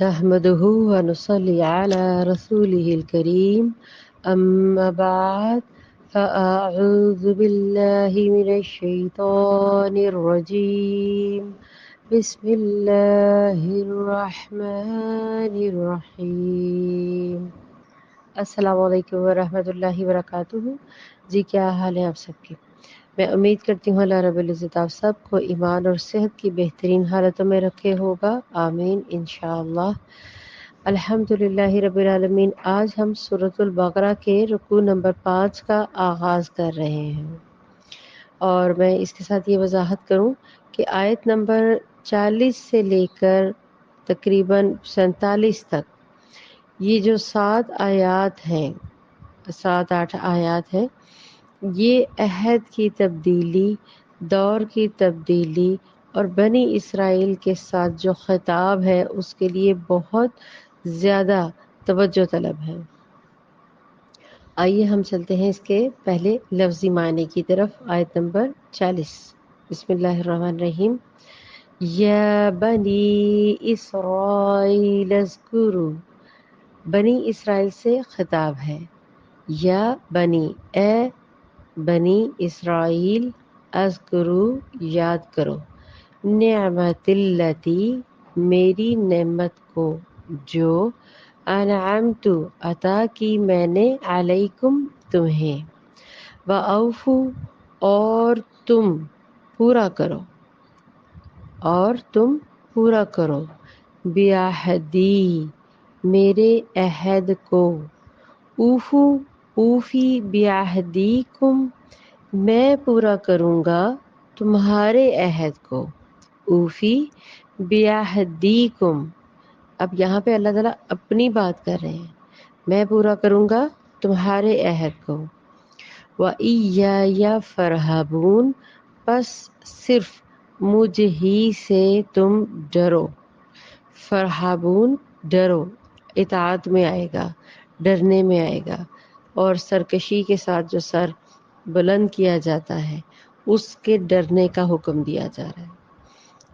نحمده ونصلي على رسوله الكريم أما بعد فأعوذ بالله من الشيطان الرجيم بسم الله الرحمن الرحیم۔ السلام علیکم ورحمۃ اللہ وبرکاتہ۔ جی کیا حال ہے آپ سب کے؟ میں امید کرتی ہوں اللہ رب العزت آپ سب کو ایمان اور صحت کی بہترین حالتوں میں رکھے ہوگا، آمین انشاءاللہ۔ الحمدللہ رب العالمین۔ آج ہم سورۃ البقرہ کے رکوع نمبر 5 کا آغاز کر رہے ہیں، اور میں اس کے ساتھ یہ وضاحت کروں کہ آیت نمبر 40 سے لے کر تقریباً 47 تک یہ جو 7 آیات ہیں، 7-8 آیات ہیں، یہ عہد کی تبدیلی، دور کی تبدیلی اور بنی اسرائیل کے ساتھ جو خطاب ہے اس کے لیے بہت زیادہ توجہ طلب ہے۔ آئیے ہم چلتے ہیں اس کے پہلے لفظی معنی کی طرف۔ آیت نمبر 40، بسم اللہ الرحمن الرحیم۔ یا بنی اسرائیل اذکروا، بنی اسرائیل سے خطاب ہے۔ یا بنی، اے بنی اسرائیل، اذکروا، یاد کرو، نعمت التی، میری نعمت کو، جو انعمت، عطا کی میں نے، علیکم، تمہیں، وأوفوا، اور تم پورا کرو، اور تم پورا کرو، بعہدی، میرے عہد کو، اوفو، اوفی بعہدیکم، میں پورا کروں گا تمہارے عہد کو، اوفی بعہدیکم۔ اب یہاں پہ اللہ تعالیٰ اپنی بات کر رہے ہیں، میں پورا کروں گا تمہارے عہد کو، وَإِيَّايَ فَارْهَبُونَ، پس صرف مجھ ہی سے تم ڈرو، فرحبون، ڈرو، اطاعت میں آئے گا، ڈرنے میں آئے گا، اور سرکشی کے ساتھ جو سر بلند کیا جاتا ہے اس کے ڈرنے کا حکم دیا جا رہا ہے۔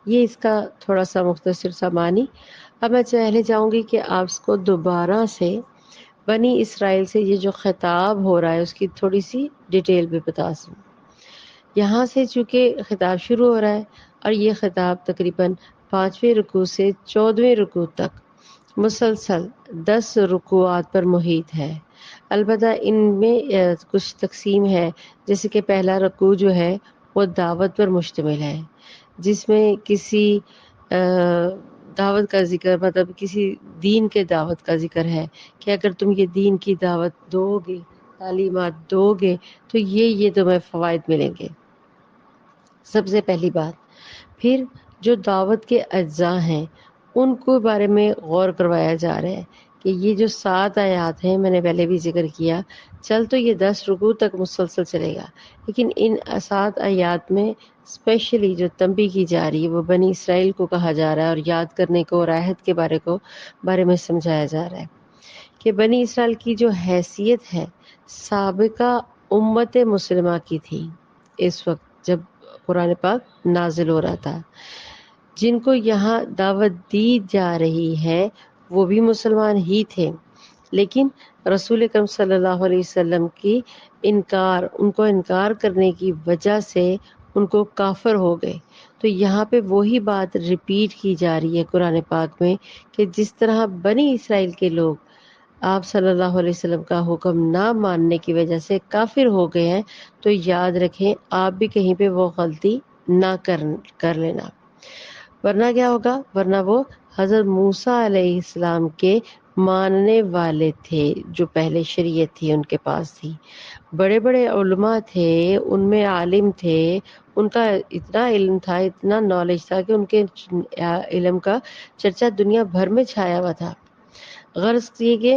یہ اس کا تھوڑا سا مختصر سا معنی۔ اب میں چاہنے چاہوں گی کہ آپ اس کو دوبارہ سے بنی اسرائیل سے یہ جو خطاب ہو رہا ہے اس کی تھوڑی سی ڈیٹیل بھی بتا سوں۔ یہاں سے چونکہ خطاب شروع ہو رہا ہے اور یہ خطاب تقریباً 5ویں رکوع سے 14ویں رکوع تک مسلسل 10 رکوعات پر محیط ہے۔ البتہ ان میں کچھ تقسیم ہے، جیسے کہ پہلا رکوع جو ہے وہ دعوت پر مشتمل ہے، جس میں کسی دعوت کا ذکر، مطلب کسی دین کے دعوت کا ذکر ہے کہ اگر تم یہ دین کی دعوت دو گے، تعلیمات دو گے تو یہ تمہیں فوائد ملیں گے، سب سے پہلی بات۔ پھر جو دعوت کے اجزاء ہیں ان کو بارے میں غور کروایا جا رہا ہے کہ یہ جو 7 آیات ہیں، میں نے پہلے بھی ذکر کیا، چل تو یہ 10 رکوع تک مسلسل چلے گا، لیکن ان 7 آیات میں اسپیشلی جو تنبیہ کی جا رہی ہے وہ بنی اسرائیل کو کہا جا رہا ہے، اور یاد کرنے کو اور عہد کے بارے میں سمجھایا جا رہا ہے کہ بنی اسرائیل کی جو حیثیت ہے سابقہ امت مسلمہ کی تھی اس وقت جب قرآن پاک نازل ہو رہا تھا، جن کو یہاں دعوت دی جا رہی ہے وہ بھی مسلمان ہی تھے، لیکن رسول اکرم صلی اللہ علیہ وسلم کی ان کو انکار کرنے کی وجہ سے ان کو کافر ہو گئے۔ تو یہاں پہ وہی بات ریپیٹ کی جا رہی ہے قرآن پاک میں کہ جس طرح بنی اسرائیل کے لوگ آپ صلی اللہ علیہ وسلم کا حکم نہ ماننے کی وجہ سے کافر ہو گئے ہیں، تو یاد رکھیں آپ بھی کہیں پہ وہ غلطی نہ کر لینا، ورنہ کیا ہوگا، ورنہ وہ حضرت موسیٰ علیہ السلام کے ماننے والے تھے، جو پہلے شریعت تھی ان کے پاس تھی، بڑے بڑے علماء تھے، ان میں عالم تھے، ان کا اتنا علم تھا، اتنا نالج تھا کہ ان کے علم کا چرچا دنیا بھر میں چھایا ہوا تھا۔ غرض یہ کہ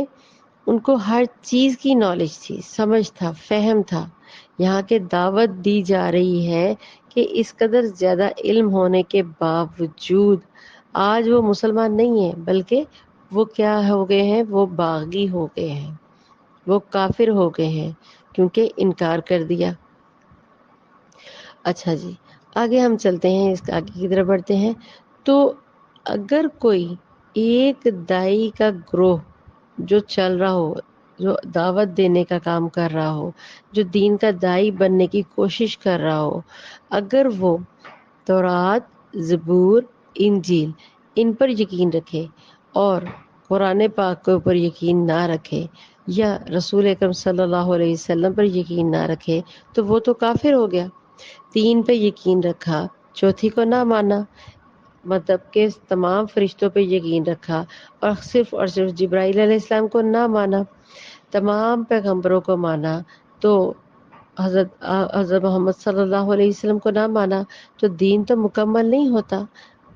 ان کو ہر چیز کی نالج تھی، سمجھ تھا، فہم تھا۔ یہاں کے دعوت دی جا رہی ہے کہ اس قدر زیادہ علم ہونے کے باوجود آج وہ مسلمان نہیں ہیں، بلکہ وہ کیا ہو گئے ہیں، وہ باغی ہو گئے ہیں، وہ کافر ہو گئے ہیں، کیونکہ انکار کر دیا۔ اچھا جی، آگے ہم چلتے ہیں، اس آگے کی طرف بڑھتے ہیں۔ تو اگر کوئی ایک دائی کا گروہ جو چل رہا ہو، جو دعوت دینے کا کام کر رہا ہو، جو دین کا دائی بننے کی کوشش کر رہا ہو، اگر وہ تورات، زبور، انجیل ان پر یقین رکھے اور قرآن پاک کے اوپر یقین نہ رکھے یا رسول اکرم صلی اللہ علیہ وسلم پر یقین نہ رکھے تو وہ تو کافر ہو گیا۔ تین پہ یقین رکھا، چوتھی کو نہ مانا، مطلب کہ تمام فرشتوں پہ یقین رکھا اور صرف جبرائیل علیہ السلام کو نہ مانا، تمام پیغمبروں کو مانا تو حضرت محمد صلی اللہ علیہ وسلم کو نہ مانا تو دین تو مکمل نہیں ہوتا،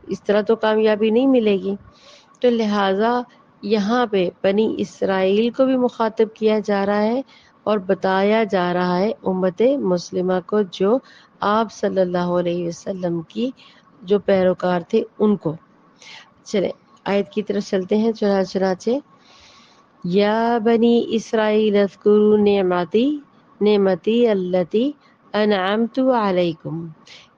اس طرح تو کامیابی نہیں ملے گی۔ تو لہٰذا یہاں پہ بنی اسرائیل کو بھی مخاطب کیا جا رہا ہے اور بتایا جا رہا ہے امت مسلمہ کو جو آپ صلی اللہ علیہ وسلم کی جو پیروکار تھے ان کو۔ چلیں آیت کی طرف چلتے ہیں۔ چنانچہ یا بنی اسرائیل اذکروا نعمتی التی انعمت علیکم،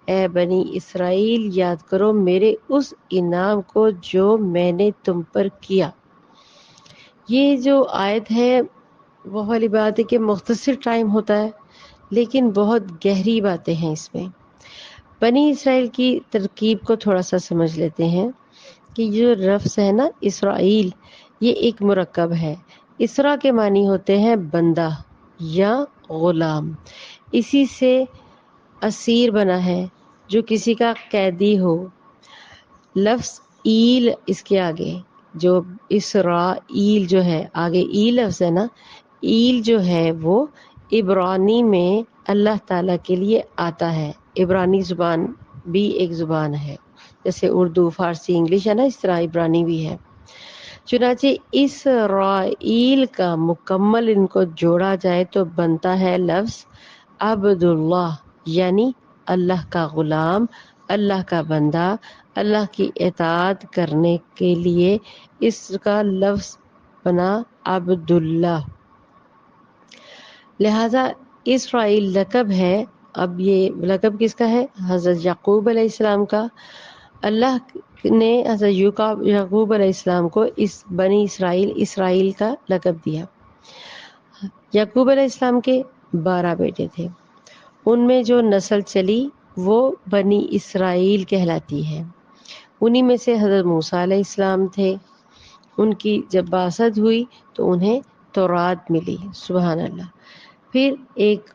اے بنی اسرائیل یاد کرو میرے اس انعام کو جو میں نے تم پر کیا۔ یہ جو آیت ہے وہ والی بات ہے کہ مختصر ٹائم ہوتا ہے لیکن بہت گہری باتیں ہیں اس میں۔ بنی اسرائیل کی ترکیب کو تھوڑا سا سمجھ لیتے ہیں کہ جو لفظ ہے نا اسرائیل، یہ ایک مرکب ہے۔ اسرا کے معنی ہوتے ہیں بندہ یا غلام، اسی سے اسیر بنا ہے جو کسی کا قیدی ہو۔ لفظ ایل اس کے آگے جو اسرائیل جو ہے آگے ای لفظ ہے نا، ایل جو ہے وہ عبرانی میں اللہ تعالیٰ کے لیے آتا ہے۔ عبرانی زبان بھی ایک زبان ہے، جیسے اردو، فارسی، انگلش ہے نا، اس طرح عبرانی بھی ہے۔ چنانچہ اسرائیل کا مکمل ان کو جوڑا جائے تو بنتا ہے لفظ عبداللہ، یعنی اللہ کا غلام، اللہ کا بندہ، اللہ کی اطاعت کرنے کے لیے اس کا لفظ بنا عبداللہ۔ لہذا اسرائیل لقب ہے۔ اب یہ لقب کس کا ہے؟ حضرت یعقوب علیہ السلام کا۔ اللہ نے حضرت یعقوب علیہ السلام کو اس بنی اسرائیل کا لقب دیا۔ یعقوب علیہ السلام کے 12 بیٹے تھے، ان میں جو نسل چلی وہ بنی اسرائیل کہلاتی ہے۔ انہی میں سے حضرت موسیٰ علیہ السلام تھے۔ ان کی جب بعثت ہوئی تو انہیں تورات ملی، سبحان اللہ۔ پھر ایک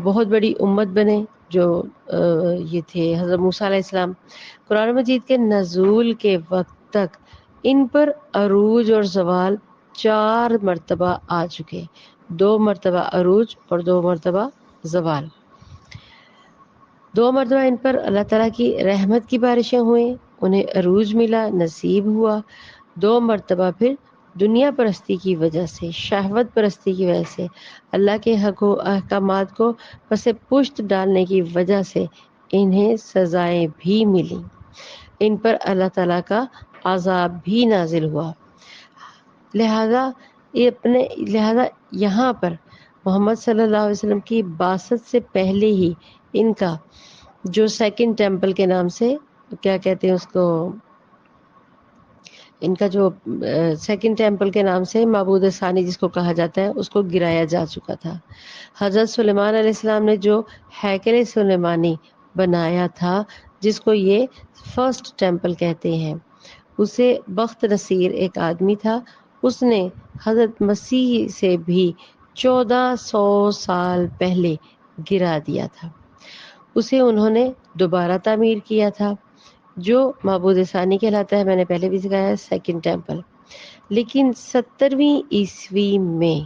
بہت بڑی امت بنے جو یہ تھے حضرت موسیٰ علیہ السلام۔ قرآن مجید کے نزول کے وقت تک ان پر عروج اور زوال 4 مرتبہ آ چکے، 2 مرتبہ عروج اور 2 مرتبہ زوال۔ 2 مرتبہ ان پر اللہ تعالیٰ کی رحمت کی بارشیں ہوئیں، انہیں عروج ملا، نصیب ہوا۔ 2 مرتبہ پھر دنیا پرستی کی وجہ سے، شہوت پرستی کی وجہ سے، اللہ کے حق و احکامات کو پس پشت ڈالنے کی وجہ سے انہیں سزائیں بھی ملیں، ان پر اللہ تعالیٰ کا عذاب بھی نازل ہوا۔ لہذا یہاں پر محمد صلی اللہ علیہ وسلم کی بعثت سے پہلے ہی ان کا جو سیکنڈ ٹیمپل کے نام سے کیا کہتے ہیں اس کو، ان کا جو سیکنڈ ٹیمپل کے نام سے معبود ثانی جس کو کہا جاتا ہے اس کو گرایا جا چکا تھا۔ حضرت سلیمان علیہ السلام نے جو ہیکل سلیمانی بنایا تھا جس کو یہ فرسٹ ٹیمپل کہتے ہیں، اسے بخت نصیر ایک آدمی تھا، اس نے حضرت مسیح سے بھی 1400 سال پہلے گرا دیا تھا۔ اسے انہوں نے دوبارہ تعمیر کیا تھا جو معبود ثانی کہلاتا ہے، میں نے پہلے بھی سکھایا ہے، سیکنڈ ٹیمپل۔ لیکن 70ویں عیسوی میں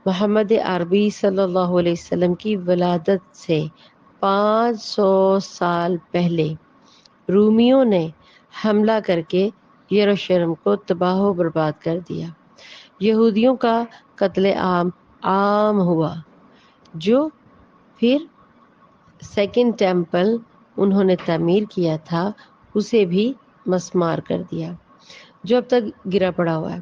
محمد عربی صلی اللہ علیہ وسلم کی ولادت سے 500 سال پہلے رومیوں نے حملہ کر کے یروشلم کو تباہ و برباد کر دیا۔ یہودیوں کا قتل عام ہوا، جو پھر سیکنڈ ٹیمپل انہوں نے تعمیر کیا تھا اسے بھی مسمار کر دیا، جو اب تک گرا پڑا ہوا ہے۔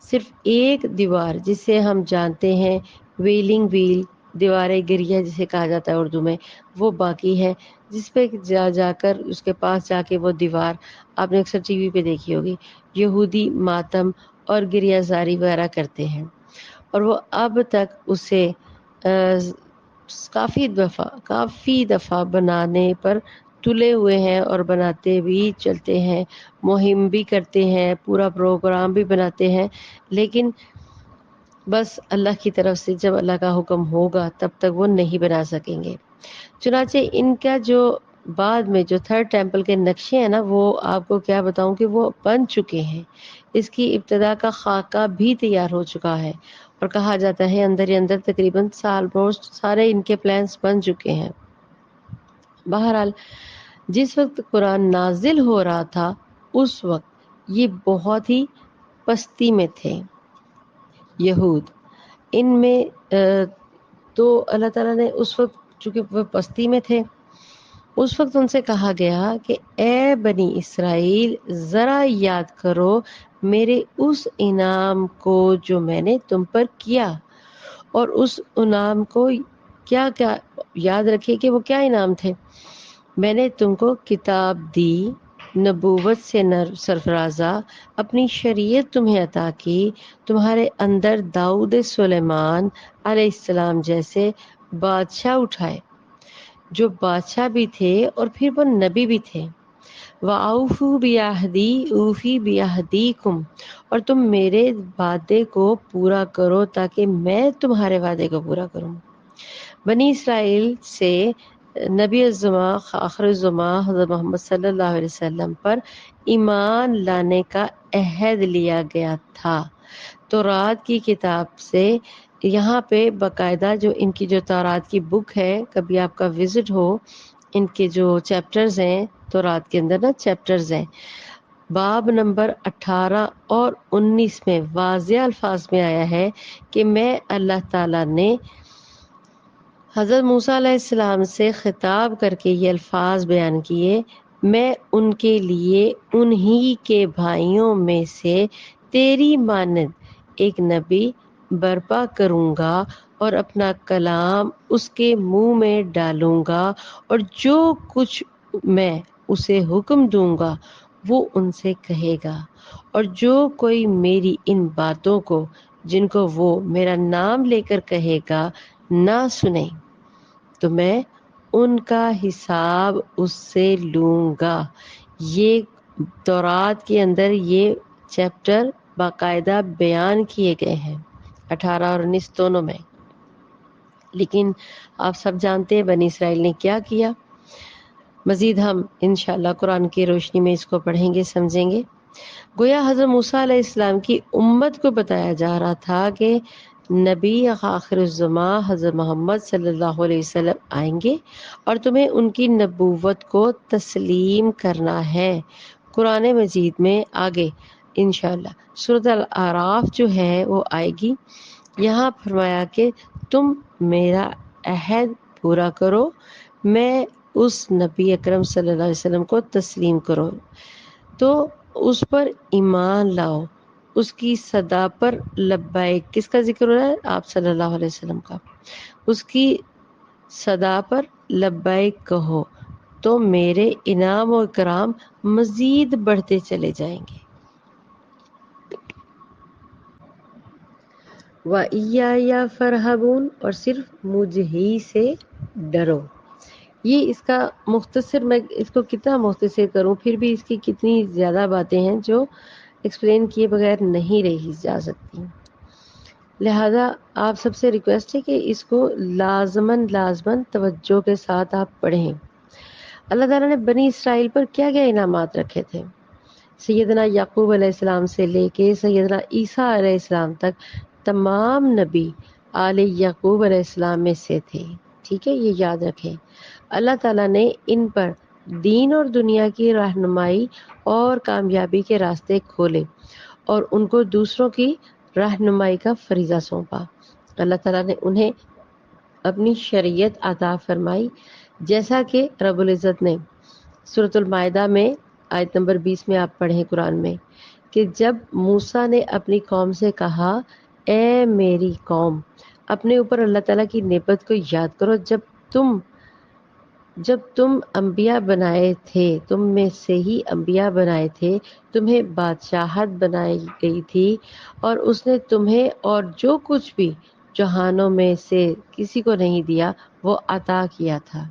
صرف ایک دیوار جسے ہم جانتے ہیں ویلنگ ویل دیوار گریہ جسے کہا جاتا ہے اردو میں، وہ باقی ہے، جس پہ جا کر اس کے پاس جا کے وہ دیوار آپ نے اکثر ٹی وی پہ دیکھی ہوگی، یہودی ماتم اور گریہ زاری وغیرہ کرتے ہیں، اور وہ اب تک اسے کافی دفعہ بنانے پر تلے ہوئے ہیں اور بناتے بھی چلتے ہیں، مہم بھی کرتے ہیں، پورا پروگرام بھی بناتے ہیں، لیکن بس اللہ کی طرف سے جب اللہ کا حکم ہوگا تب تک وہ نہیں بنا سکیں گے۔ چنانچہ ان کا جو بعد میں جو تھرڈ ٹیمپل کے نقشے ہیں نا، وہ آپ کو کیا بتاؤں کہ وہ بن چکے ہیں، اس کی ابتدا کا خاکہ بھی تیار ہو چکا ہے، اور کہا جاتا ہے اندر ہی اندر تقریباً آلموسٹ سارے ان کے پلانس بن چکے ہیں۔ بہرحال جس وقت قرآن نازل ہو رہا تھا اس وقت یہ بہت ہی پستی میں تھے یہود، ان میں تو اللہ تعالیٰ نے اس وقت چونکہ وہ پستی میں تھے، اس وقت ان سے کہا گیا کہ اے بنی اسرائیل ذرا یاد کرو میرے اس انعام کو جو میں نے تم پر کیا، اور اس انعام کو کیا کیا یاد رکھے کہ وہ کیا انعام تھے۔ میں نے تم کو کتاب دی، نبوت سے سرفرازہ، اپنی شریعت تمہیں عطا کی، تمہارے اندر داؤد سلیمان علیہ السلام جیسے بادشاہ اٹھائے جو بادشاہ بھی تھے اور پھر وہ نبی بھی تھے۔ وَأَوْفُوا بِعَہْدِی أُوفِ بِعَہْدِیکُم، اور تم میرے وعدے کو پورا کرو تاکہ میں تمہارے وعدے کو پورا کروں۔ بنی اسرائیل سے نبی الزما آخر الزما حضرت محمد صلی اللہ علیہ وسلم پر ایمان لانے کا عہد لیا گیا تھا۔ تورات کی کتاب سے یہاں پہ باقاعدہ جو ان کی جو تورات کی بک ہے، کبھی آپ کا وزٹ ہو، ان کے جو چیپٹرز ہیں تورات کے اندر نا چیپٹرز ہیں، باب نمبر 18 اور 19 میں واضح الفاظ میں آیا ہے کہ میں اللہ تعالیٰ نے حضرت موسیٰ علیہ السلام سے خطاب کر کے یہ الفاظ بیان کیے، میں ان کے لیے انہی کے بھائیوں میں سے تیری مانند ایک نبی برپا کروں گا اور اپنا کلام اس کے منہ میں ڈالوں گا، اور جو کچھ میں اسے حکم دوں گا وہ ان سے کہے گا، اور جو کوئی میری ان باتوں کو جن کو وہ میرا نام لے کر کہے گا نہ سنے تو میں ان کا حساب اس سے لوں گا۔ یہ تورات کے اندر یہ چیپٹر باقاعدہ بیان کیے گئے ہیں 18 اور 19 دونوں میں، لیکن آپ سب جانتے ہیں بنی اسرائیل نے کیا کیا۔ مزید ہم انشاءاللہ قرآن کی روشنی میں اس کو پڑھیں گے، سمجھیں گے۔ گویا حضرت موسیٰ علیہ السلام کی امت کو بتایا جا رہا تھا کہ نبی آخر الزماں حضرت محمد صلی اللہ علیہ وسلم آئیں گے اور تمہیں ان کی نبوت کو تسلیم کرنا ہے۔ قرآن مجید میں آگے انشاءاللہ سورۃ الاعراف جو ہے وہ آئے گی، یہاں فرمایا کہ تم میرا عہد پورا کرو، میں اس نبی اکرم صلی اللہ علیہ وسلم کو تسلیم کرو، تو اس پر ایمان لاؤ، اس کی صدا پر لبیک، کس کا ذکر ہو رہا ہے؟ آپ صلی اللہ علیہ وسلم کا، اس کی صدا پر لبیک کہو تو میرے انعام و اکرام مزید بڑھتے چلے جائیں گے۔ وَإِيَّایَ فَارْہَبُونِ، اور صرف مجھ ہی سے ڈرو۔ یہ اس کا مختصر، میں اس کو کتنا مختصر کروں، پھر بھی اس کی کتنی زیادہ باتیں ہیں جو ایکسپلین کیے بغیر نہیں رہی جا سکتی، لہذا آپ سب سے ریکویسٹ ہے کہ اس کو لازماً توجہ کے ساتھ آپ پڑھیں۔ اللہ تعالیٰ نے بنی اسرائیل پر کیا کیا انعامات رکھے تھے، سیدنا یعقوب علیہ السلام سے لے کے سیدنا عیسیٰ علیہ السلام تک تمام نبی آل یعقوب علیہ السلام میں سے تھے، ٹھیک ہے، یہ یاد رکھیں۔ اللہ تعالیٰ نے ان پر دین اور دنیا کی رہنمائی اور کامیابی کے راستے کھولے اور ان کو دوسروں کی رہنمائی کا فریضہ سونپا۔ اللہ تعالیٰ نے انہیں اپنی شریعت عطا فرمائی، جیسا کہ رب العزت نے سورۃ المائدہ میں آیت نمبر 20 میں آپ پڑھیں قرآن میں کہ جب موسیٰ نے اپنی قوم سے کہا اے میری قوم اپنے اوپر اللہ تعالیٰ کی نعمت کو یاد کرو جب تم انبیاء بنائے تھے، تم میں سے ہی انبیاء بنائے تھے، تمہیں بادشاہت بنائی گئی تھی، اور اس نے تمہیں اور جو کچھ بھی جہانوں میں سے کسی کو نہیں دیا وہ عطا کیا تھا۔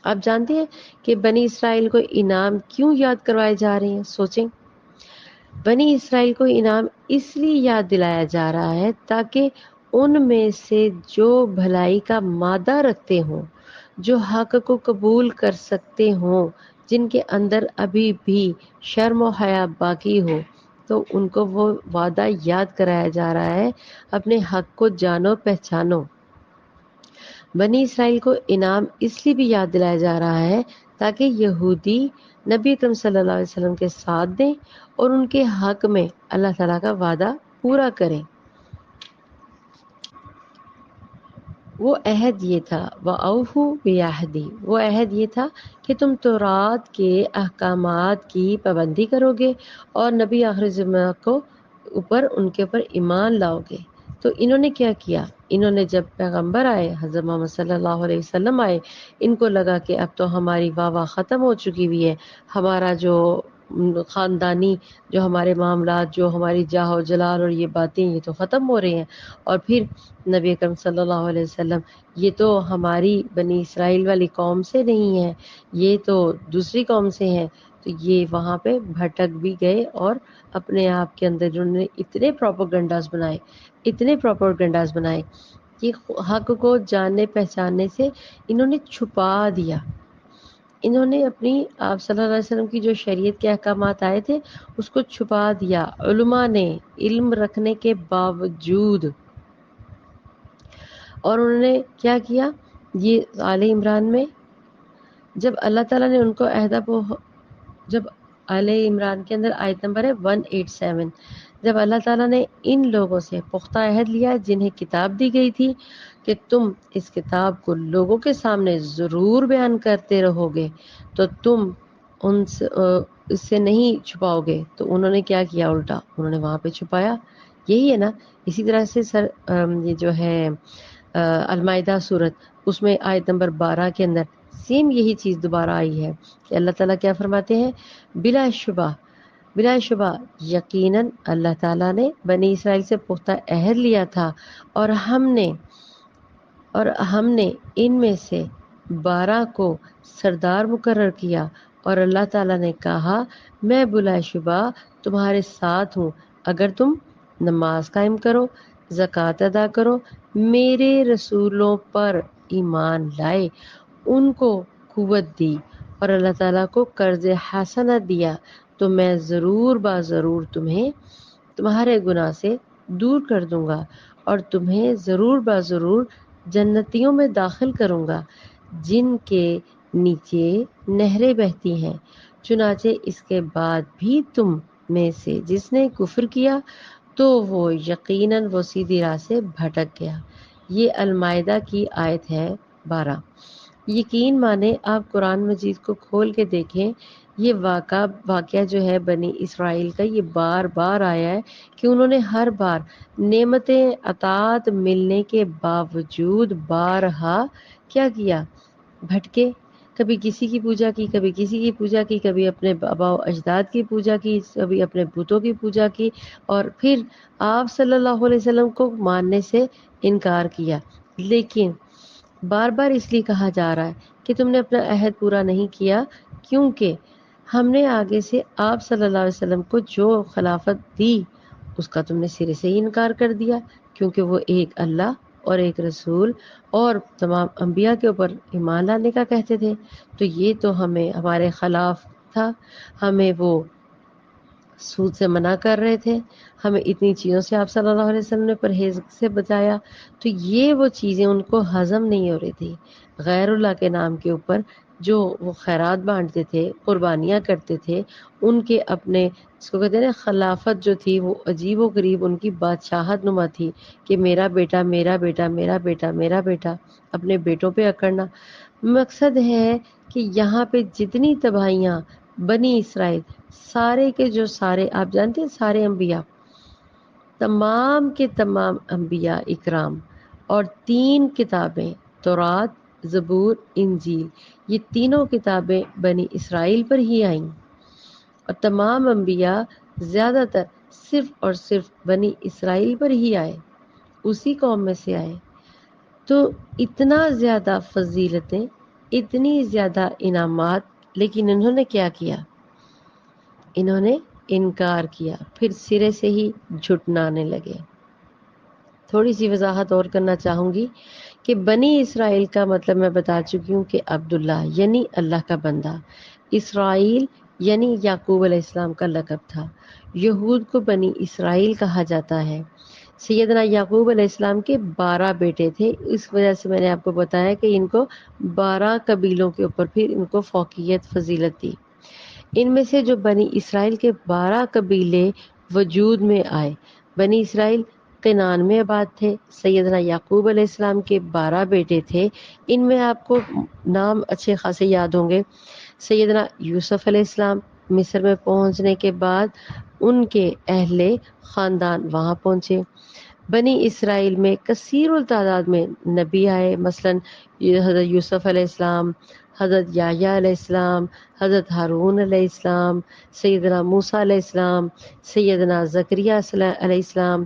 آپ جانتے ہیں کہ بنی اسرائیل کو انعام کیوں یاد کروائے جا رہے ہیں؟ سوچیں، بنی اسرائیل کو انعام اس لیے یاد دلایا جا رہا ہے تاکہ ان میں سے جو بھلائی کا مادہ رکھتے ہوں، جو حق کو قبول کر سکتے ہوں، جن کے اندر ابھی بھی شرم و حیا باقی ہو، تو ان کو وہ وعدہ یاد کرایا جا رہا ہے، اپنے حق کو جانو پہچانو۔ بنی اسرائیل کو انعام اس لیے بھی یاد دلایا جا رہا ہے تاکہ یہودی نبی اکرم صلی اللہ علیہ وسلم کے ساتھ دیں اور ان کے حق میں اللہ تعالیٰ کا وعدہ پورا کریں۔ وہ عہد یہ تھا، وَأَوْفُوا بِعَہْدِی، وہ عہد یہ تھا کہ تم تورات کے احکامات کی پابندی کرو گے اور نبی آخر زمانہ کو ان کے اوپر ایمان لاؤ گے۔ تو انہوں نے کیا کیا؟ انہوں نے جب پیغمبر آئے، حضرت محمد صلی اللہ علیہ وسلم آئے، ان کو لگا کہ اب تو ہماری واہ واہ ختم ہو چکی ہوئی ہے، ہمارا جو خاندانی جو ہمارے معاملات، جو ہماری جاہ و جلال اور یہ باتیں، یہ تو ختم ہو رہی ہیں۔ اور پھر نبی اکرم صلی اللہ علیہ وسلم، یہ تو ہماری بنی اسرائیل والی قوم سے نہیں ہے، یہ تو دوسری قوم سے ہیں۔ تو یہ وہاں پہ بھٹک بھی گئے اور اپنے آپ کے اندر انہوں نے اتنے پروپیگنڈاز بنائے کہ حق کو جاننے پہچاننے سے انہوں نے چھپا دیا۔ انہوں نے اپنی آپ صلی اللہ علیہ وسلم کی جو شریعت کے احکامات آئے تھے اس کو چھپا دیا۔ علماء نے علم رکھنے کے باوجود، اور انہوں نے کیا کیا؟ یہ آل عمران میں جب اللہ تعالیٰ نے ان کو جب آل عمران کے اندر آیت نمبر ہے 187، جب اللہ تعالیٰ نے ان لوگوں سے پختہ عہد لیا جنہیں کتاب دی گئی تھی کہ تم اس کتاب کو لوگوں کے سامنے ضرور بیان کرتے رہو گے تو تم اس سے نہیں چھپاؤ گے، تو انہوں نے کیا کیا؟ الٹا انہوں نے وہاں پہ چھپایا۔ یہی ہے نا، اسی طرح سے یہ جو ہے المائدہ سورت، اس میں آیت نمبر 12 کے اندر سیم یہی چیز دوبارہ آئی ہے کہ اللہ تعالیٰ کیا فرماتے ہیں؟ بلا شبہ یقیناً اللہ تعالیٰ نے بنی اسرائیل سے پختہ عہد لیا تھا، اور ہم نے ان میں سے 12 کو سردار مقرر کیا، اور اللہ تعالیٰ نے کہا میں بلا شبہ تمہارے ساتھ ہوں اگر تم نماز قائم کرو، زکوٰۃ ادا کرو، میرے رسولوں پر ایمان لائے، ان کو قوت دی اور اللہ تعالیٰ کو قرض حسنہ دیا، تو میں ضرور تمہیں تمہارے گناہ سے دور کر دوں گا اور تمہیں ضرور جنتیوں میں داخل کروں گا جن کے نیچے نہریں بہتی ہیں۔ چنانچہ اس کے بعد بھی تم میں سے جس نے کفر کیا تو وہ یقیناً وہ سیدھی راہ سے بھٹک گیا۔ یہ المائدہ کی آیت ہے 12۔ یقین مانے آپ قرآن مجید کو کھول کے دیکھیں، یہ واقعہ جو ہے بنی اسرائیل کا، یہ بار بار آیا ہے کہ انہوں نے ہر بار نعمتیں عطاعت ملنے کے باوجود بارہا کیا کیا؟ بھٹکے، کبھی کسی کی پوجا کی، کبھی کسی کی پوجا کی، کبھی اپنے آباء و اجداد کی پوجا کی، کبھی اپنے بتوں کی پوجا کی، اور پھر آپ صلی اللہ علیہ وسلم کو ماننے سے انکار کیا۔ لیکن بار بار اس لیے کہا جا رہا ہے کہ تم نے اپنا عہد پورا نہیں کیا، کیونکہ ہم نے آگے سے آپ صلی اللہ علیہ وسلم کو جو خلافت دی اس کا تم نے سرے سے ہی انکار کر دیا، کیونکہ وہ ایک اللہ اور ایک رسول اور تمام انبیاء کے اوپر ایمان لانے کا کہتے تھے۔ تو یہ تو ہمارے خلاف تھا، ہمیں وہ سود سے منع کر رہے تھے، ہمیں اتنی چیزوں سے آپ صلی اللہ علیہ وسلم نے پرہیز سے بتایا، تو یہ وہ چیزیں ان کو ہضم نہیں ہو رہی تھی۔ غیر اللہ کے نام کے اوپر جو وہ خیرات بانٹتے تھے، قربانیاں کرتے تھے، ان کے اپنے اس کو کہتے ہیں نا خلافت جو تھی وہ عجیب و غریب ان کی بادشاہت نما تھی کہ میرا بیٹا میرا بیٹا میرا بیٹا میرا بیٹا، اپنے بیٹوں پہ اکڑنا۔ مقصد ہے کہ یہاں پہ جتنی تباہیاں بنی اسرائیل، سارے کے جو سارے، آپ جانتے ہیں سارے انبیاء، تمام کے تمام انبیاء اکرام اور 3 کتابیں تورات، زبور، انجیل، یہ تینوں کتابیں بنی اسرائیل پر ہی آئیں، اور تمام انبیاء زیادہ تر صرف اور صرف بنی اسرائیل پر ہی آئے، اسی قوم میں سے آئے۔ تو اتنا زیادہ فضیلتیں، اتنی زیادہ انعامات، لیکن انہوں نے کیا کیا؟ انہوں نے انکار کیا، پھر سرے سے ہی جھٹلانے لگے۔ تھوڑی سی وضاحت اور کرنا چاہوں گی کہ بنی اسرائیل کا مطلب میں بتا چکی ہوں کہ عبداللہ یعنی اللہ کا بندہ، اسرائیل یعنی یعقوب علیہ السلام کا لقب تھا۔ یہود کو بنی اسرائیل کہا جاتا ہے۔ سیدنا یعقوب علیہ السلام کے 12 بیٹے تھے، اس وجہ سے میں نے آپ کو بتایا کہ ان کو 12 قبیلوں کے اوپر پھر ان کو فوقیت فضیلت دی۔ ان میں سے جو بنی اسرائیل کے 12 قبیلے وجود میں آئے، بنی اسرائیل کنعان میں آباد تھے، سیدنا یعقوب علیہ السلام کے 12 بیٹے تھے، ان میں آپ کو نام اچھے خاصے یاد ہوں گے۔ سیدنا یوسف علیہ السلام مصر میں پہنچنے کے بعد ان کے اہل خاندان وہاں پہنچے۔ بنی اسرائیل میں کثیر التعداد میں نبی آئے، مثلاً حضرت یوسف علیہ السلام، حضرت یحییٰ علیہ السلام، حضرت ہارون علیہ السلام، سیدنا موسیٰ علیہ السلام، سیدنا زکریا علیہ السلام۔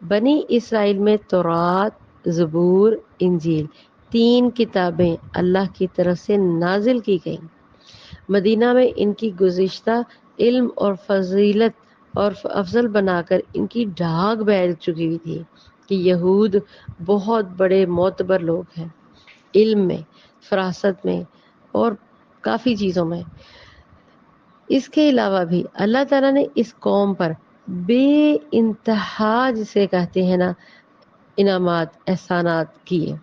بنی اسرائیل میں تورات، زبور، انجیل 3 کتابیں اللہ کی طرف سے نازل کی گئیں۔ مدینہ میں ان کی گزشتہ علم اور فضیلت اور افضل بنا کر ان کی ڈھاک بیٹھ چکی ہوئی تھی کہ یہود بہت بڑے معتبر لوگ ہیں، علم میں، فراست میں اور کافی چیزوں میں۔ اس کے علاوہ بھی اللہ تعالیٰ نے اس قوم پر بے انتہا جسے کہتے ہیں نا انعامات، احسانات کیے۔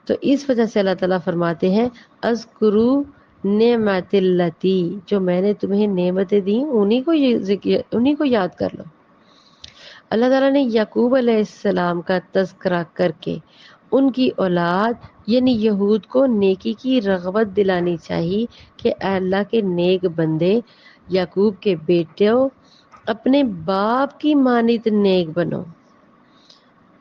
تو اس وجہ سے اللہ تعالیٰ فرماتے ہیں اذکرو نعمت اللتی، جو میں نے تمہیں نعمتیں دیں انہی کو یاد کر لو۔ اللہ تعالیٰ نے یعقوب علیہ السلام کا تذکرہ کر کے ان کی اولاد یعنی یہود کو نیکی کی رغبت دلانی چاہیے کہ اے اللہ کے نیک بندے، یعقوب کے بیٹوں، اپنے باپ کی مانند نیک بنو۔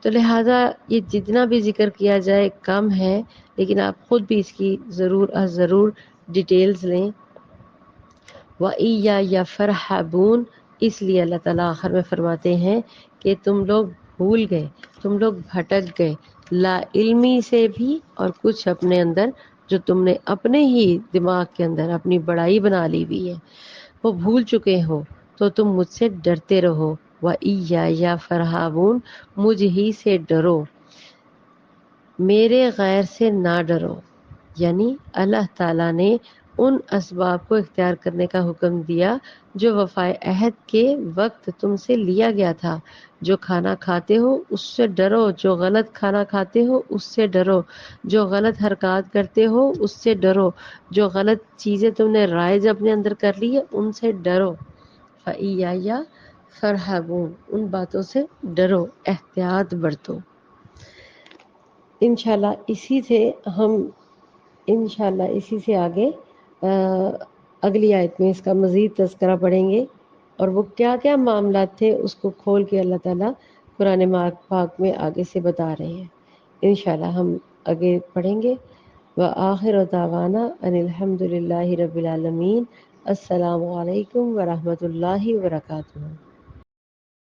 تو لہٰذا یہ جتنا بھی ذکر کیا جائے کم ہے، لیکن آپ خود بھی اس کی ضرور ڈیٹیلز لیں۔ وَإِيَّايَ فَارْهَبُونِ، اس لیے اللہ تعالیٰ آخر میں فرماتے ہیں کہ تم لوگ بھول گئے، تم لوگ بھٹک گئے لا علمی سے بھی، اور کچھ اپنے اندر جو تم نے اپنے ہی دماغ کے اندر اپنی بڑائی بنا لی ہوئی ہے وہ بھول چکے ہو، تو تم مجھ سے ڈرتے رہو۔ وَإِيَّايَ فَارْهَبُونِ، مجھ ہی سے ڈرو، میرے غیر سے نہ ڈرو۔ یعنی اللہ تعالیٰ نے ان اسباب کو اختیار کرنے کا حکم دیا جو وفائے عہد کے وقت تم سے لیا گیا تھا۔ جو کھانا کھاتے ہو اس سے ڈرو، جو غلط کھانا کھاتے ہو اس سے ڈرو، جو غلط حرکات کرتے ہو اس سے ڈرو، جو غلط چیزیں تم نے رائج اپنے اندر کر لی ہے ان سے ڈرو۔ فَإِيَّايَ فَارْهَبُونِ، ان باتوں سے ڈرو، احتیاط برتو۔ انشاءاللہ اسی سے آگے اگلی آیت میں اس کا مزید تذکرہ پڑھیں گے، اور وہ کیا کیا معاملات تھے اس کو کھول کے اللہ تعالیٰ قرآن پاک میں آگے سے بتا رہے ہیں۔ انشاءاللہ ہم آگے پڑھیں گے۔ وآخر دعوانا ان الحمد للہ رب العالمین۔ السلام علیکم ورحمۃ اللہ وبرکاتہ۔